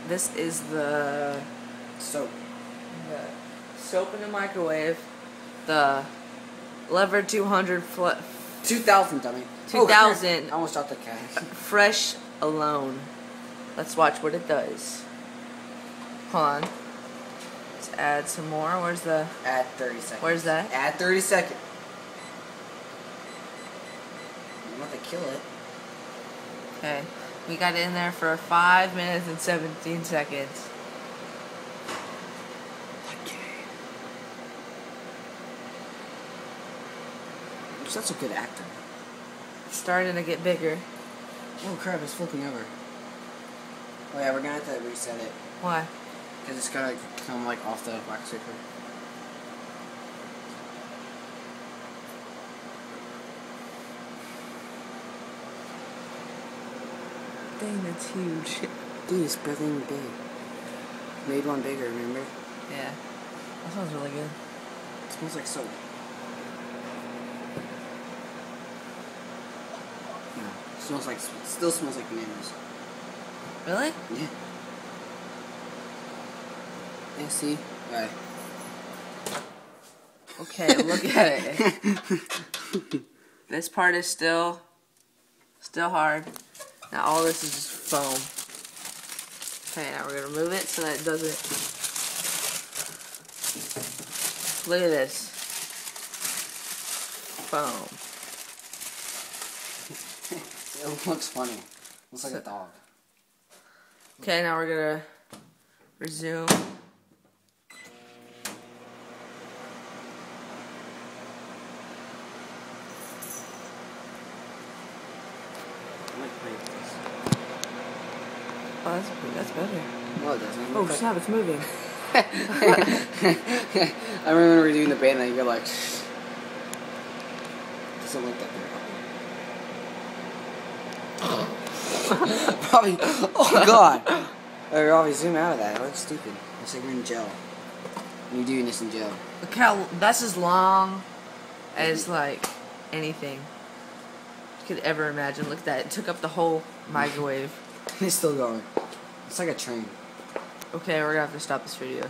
This is the soap. The soap in the microwave. The Lever 200 2000, dummy. 2000. I almost dropped the cash. Fresh alone. Let's watch what it does. Hold on. Let's add some more. Where's the... Add 30 seconds. Where's that? Add 30 seconds. You want to kill it. Okay. We got it in there for 5 minutes and 17 seconds. Okay. You're such a good actor. It's starting to get bigger. Oh crap, it's flipping over. Oh yeah, we're gonna have to reset it. Why? Because it's gotta come like off the wax paper. Dang, that's huge. Dude, it's breathing big. Made one bigger, remember? Yeah. That sounds really good. It smells like soap. No, it smells like, still smells like bananas. Really? Yeah. Yeah, see? Alright. Okay, look at it. This part is still hard. Now all this is just foam. Okay, now we're gonna remove it so that it doesn't. Look at this. Foam. It looks funny. Looks like a dog. Okay, now we're gonna resume. Oh, that's better. No, it doesn't. Oh snap, it's moving. I remember when we were doing the band and you're like, doesn't look that good. Probably, oh god. Robbie, zoom out of that. It looks stupid. Looks like we're in jail. You're doing this in jail. Look how that's as long as like anything you could ever imagine. Look at that. It took up the whole microwave. It's still going. It's like a train. Okay, we're gonna have to stop this video.